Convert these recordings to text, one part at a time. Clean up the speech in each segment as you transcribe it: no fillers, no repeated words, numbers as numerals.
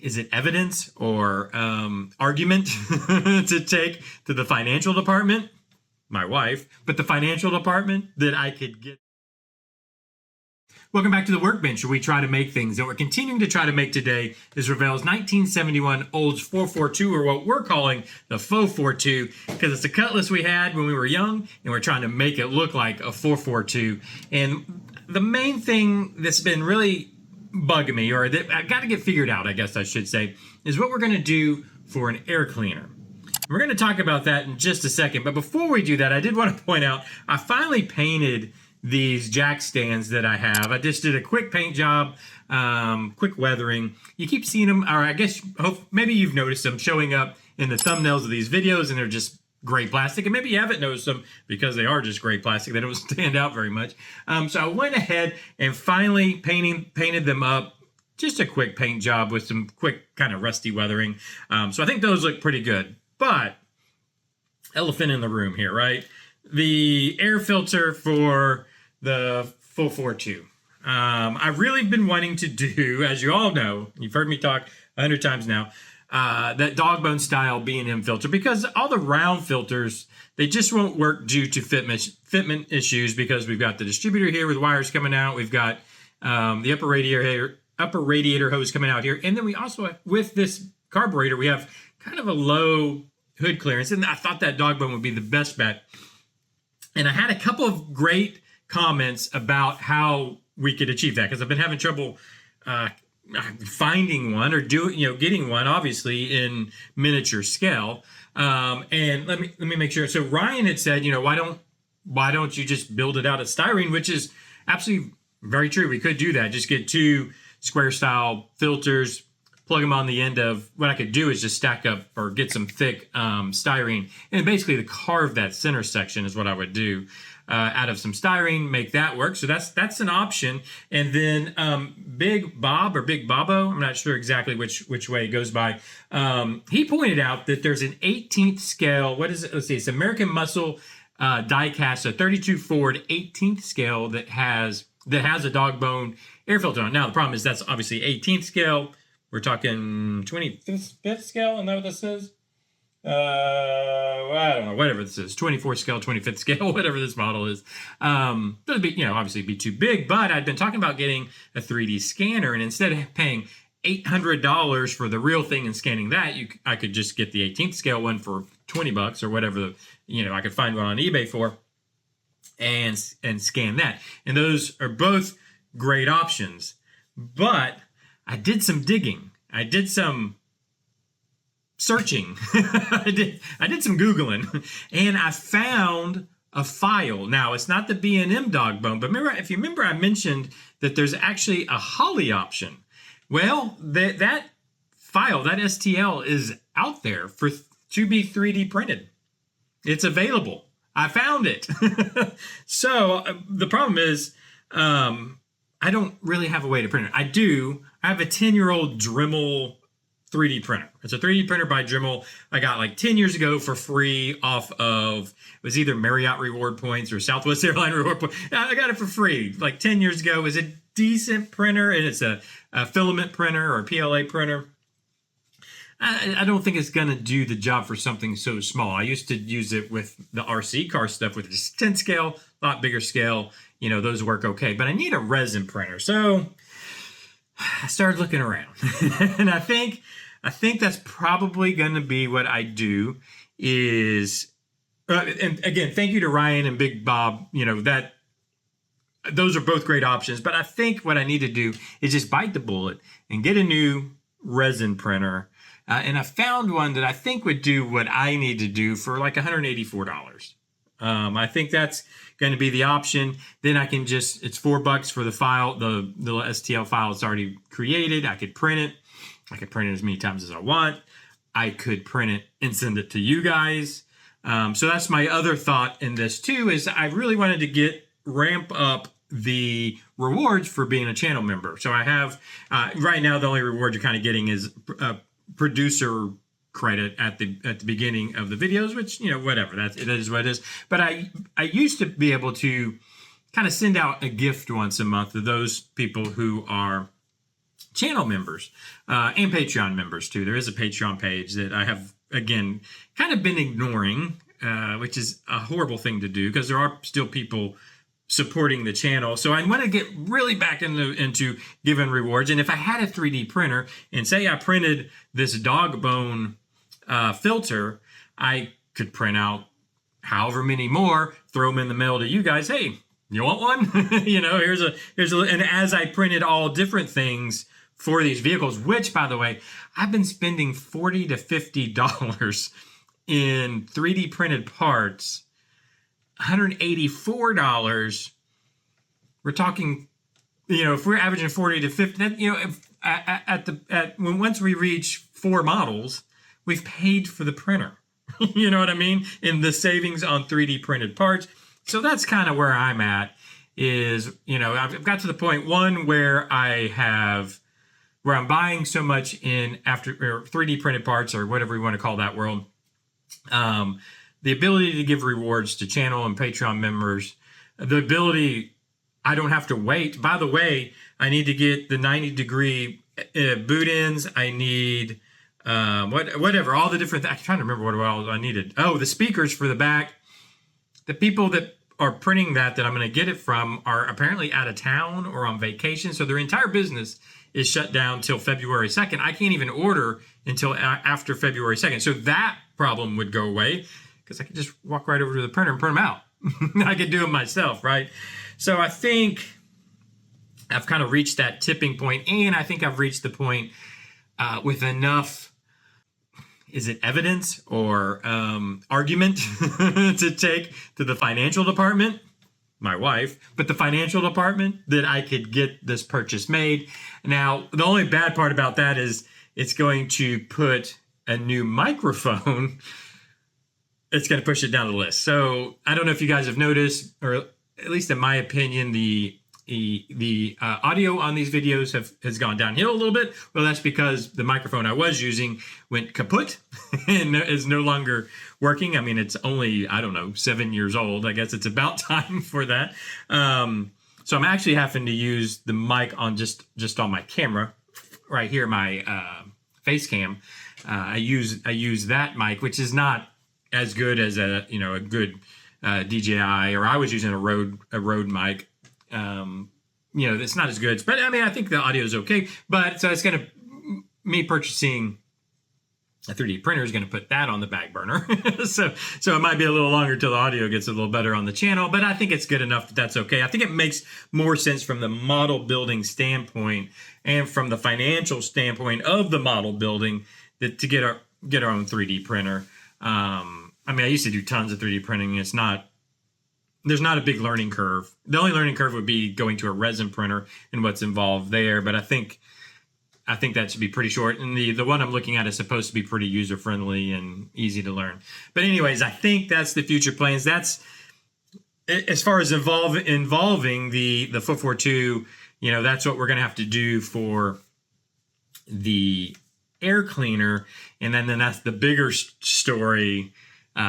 is it evidence or argument to take to the financial department, my wife, but the financial department that I could get. Welcome back to the Workbench, where we try to make things. And what we're continuing to try to make today is Revell's 1971 Olds 442, or what we're calling the Faux 42, because it's a Cutlass we had when we were young, and we're trying to make it look like a 442. And the main thing that's been really bugging me, or that I got to get figured out, I guess I should say, is what we're going to do for an air cleaner. We're going to talk about that in just a second. But before we do that, I did want to point out, I finally painted these jack stands that I have. I just did a quick paint job, quick weathering. You keep seeing them, or I guess maybe you've noticed them showing up in the thumbnails of these videos, and they're just gray plastic. And maybe you haven't noticed them because they are just gray plastic. They don't stand out very much. So I went ahead and finally painted them up. Just a quick paint job with some quick kind of rusty weathering. So I think those look pretty good. But elephant in the room here, right? The air filter for the Faux 42. I've really been wanting to do, as you all know, you've heard me talk 100 times now, that dog bone style B&M filter, because all the round filters, they just won't work due to fitment issues, because we've got the distributor here with wires coming out. We've got the upper radiator hose coming out here. And then we also, with this carburetor, we have kind of a low hood clearance. And I thought that dog bone would be the best bet. And I had a couple of great comments about how we could achieve that, because I've been having trouble finding one or getting one, obviously in miniature scale. And let me make sure. So Ryan had said, why don't you just build it out of styrene, which is absolutely very true. We could do that. Just get two square style filters, plug them on the end of, what I could do is just stack up or get some thick styrene, and basically to carve that center section is what I would do out of some styrene, make that work. So that's an option. And then Big Bob or Big Bobo, I'm not sure exactly which way it goes by. He pointed out that there's an 18th scale. What is it? Let's see. It's American Muscle die cast, a 32 Ford 18th scale that has a dog bone air filter on it. Now the problem is that's obviously 18th scale. We're talking 25th scale, and that what this is? Well, I don't know, whatever this is, 24th scale, 25th scale, whatever this model is. It'd be, obviously be too big, but I'd been talking about getting a 3D scanner, and instead of paying $800 for the real thing and scanning that, I could just get the 18th scale one for $20 or whatever, I could find one on eBay for, and scan that. And those are both great options, but I did some digging. I did some searching. I did some Googling, and I found a file. Now, it's not the B&M dog bone, but if you remember, I mentioned that there's actually a Holley option. Well, that file, that STL, is out there to be 3D printed. It's available. I found it. So the problem is, I don't really have a way to print it. I have a 10-year-old Dremel 3D printer. It's a 3D printer by Dremel. I got like 10 years ago for free off of, it was either Marriott reward points or Southwest Airline reward points. I got it for free like 10 years ago. It was a decent printer, and it's a filament printer or PLA printer. I don't think it's going to do the job for something so small. I used to use it with the RC car stuff with just 10 scale, a lot bigger scale. Those work okay. But I need a resin printer. So I started looking around. And I think that's probably going to be what I do is, and again, thank you to Ryan and Big Bob, those are both great options. But I think what I need to do is just bite the bullet and get a new resin printer. And I found one that I think would do what I need to do for like $184. I think that's going to be the option. Then I can it's $4 for the file, the little STL file it's already created. I could print it. I could print it as many times as I want. I could print it and send it to you guys. So that's my other thought in this too, is I really wanted to ramp up the rewards for being a channel member. So I have, right now, the only reward you're kind of getting is producer credit at the beginning of the videos, which, whatever, it is what it is. But I used to be able to kind of send out a gift once a month to those people who are channel members and Patreon members too. There is a Patreon page that I have, again, kind of been ignoring, which is a horrible thing to do because there are still people supporting the channel. So I want to get really back into giving rewards. And if I had a 3D printer and say I printed this dog bone filter, I could print out however many more, throw them in the mail to you guys. Hey, you want one? You know, here's a, and as I printed all different things for these vehicles, which, by the way, I've been spending $40 to $50 in 3D printed parts, $184. We're talking, you know, if we're averaging 40 to 50, you know, if once we reach 4 models, we've paid for the printer. You know what I mean? In the savings on 3D printed parts. So that's kind of where I'm at, is, you know, I've got to the point, one, where I'm buying so much in after or 3D printed parts, or whatever you want to call that world. The ability to give rewards to channel and Patreon members, the ability, I don't have to wait. By the way, I need to get the 90-degree boot ends. I need whatever, all the different, I'm trying to remember what else I needed. Oh, the speakers for the back. The people that are printing that I'm going to get it from are apparently out of town or on vacation. So their entire business is shut down till February 2nd. I can't even order until after February 2nd. So that problem would go away because I could just walk right over to the printer and print them out. I could do them myself, right? So I think I've kind of reached that tipping point, and I think I've reached the point with enough, is it evidence or argument to take to the financial department, my wife, but the financial department, that I could get this purchase made. Now, the only bad part about that is it's going to put a new microphone. It's going to push it down the list. So I don't know if you guys have noticed, or at least in my opinion, the audio on these videos has gone downhill a little bit. Well, that's because the microphone I was using went kaput and is no longer working. I mean, it's only, I don't know, 7 years old. I guess it's about time for that. So I'm actually having to use the mic on just on my camera right here, my face cam. I use that mic, which is not as good as a good DJI, or I was using a Rode mic. You know, it's not as good, but I mean, I think the audio is okay. But so it's me purchasing a 3D printer is going to put that on the back burner. so it might be a little longer till the audio gets a little better on the channel, but I think it's good enough that's okay. I think it makes more sense from the model building standpoint and from the financial standpoint of the model building that to get our own 3D printer. I mean, I used to do tons of 3D printing. There's not a big learning curve. The only learning curve would be going to a resin printer and what's involved there. But I think that should be pretty short. And the one I'm looking at is supposed to be pretty user friendly and easy to learn. But anyways, I think that's the future plans. That's as far as involving the 442. You know, that's what we're going to have to do for the air cleaner, and then that's the bigger story.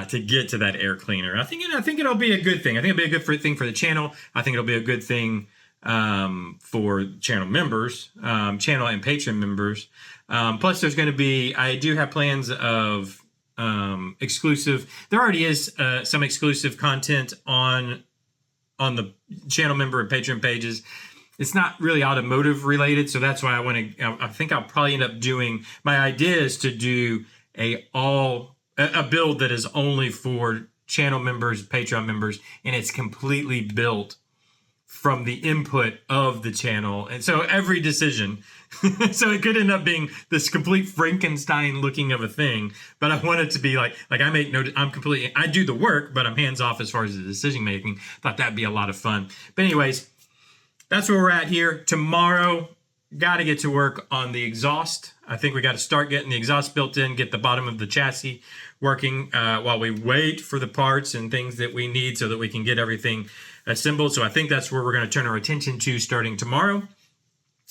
To get to that air cleaner, I think it'll be a good thing. I think it'll be a good thing for the channel. I think it'll be a good thing for channel members, channel and patron members. Plus, there's going to be. I do have plans of exclusive. There already is some exclusive content on the channel member and patron pages. It's not really automotive related, so that's why I think I'll probably end up doing. My idea is to do a build that is only for channel members, Patreon members, and it's completely built from the input of the channel. And so every decision, so it could end up being this complete Frankenstein looking of a thing, but I want it to be like I do the work, but I'm hands off as far as the decision making. Thought that'd be a lot of fun. But anyways, that's where we're at here. Tomorrow, got to get to work on the exhaust. I think we got to start getting the exhaust built in, get the bottom of the chassis working while we wait for the parts and things that we need so that we can get everything assembled. So I think that's where we're going to turn our attention to starting tomorrow.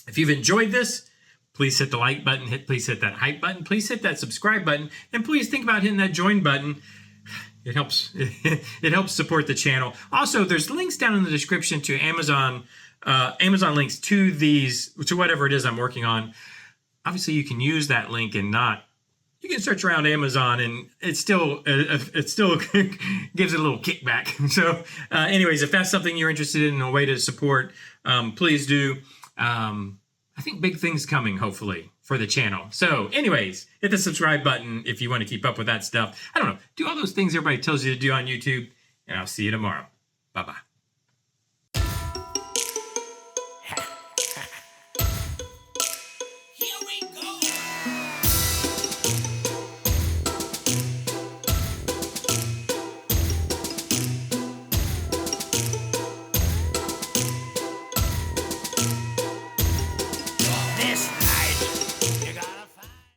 If you've enjoyed this, please hit the like button, please hit that hype button, please hit that subscribe button, and please think about hitting that join button. It helps support the channel. Also, there's links down in the description to Amazon Amazon links to these, to whatever it is I'm working on. Obviously, you can use that link and not. You can search around Amazon, and it still gives it a little kickback. So, anyways, if that's something you're interested in, a way to support, please do. I think big things coming, hopefully, for the channel. So, anyways, hit the subscribe button if you want to keep up with that stuff. I don't know. Do all those things everybody tells you to do on YouTube, and I'll see you tomorrow. Bye-bye.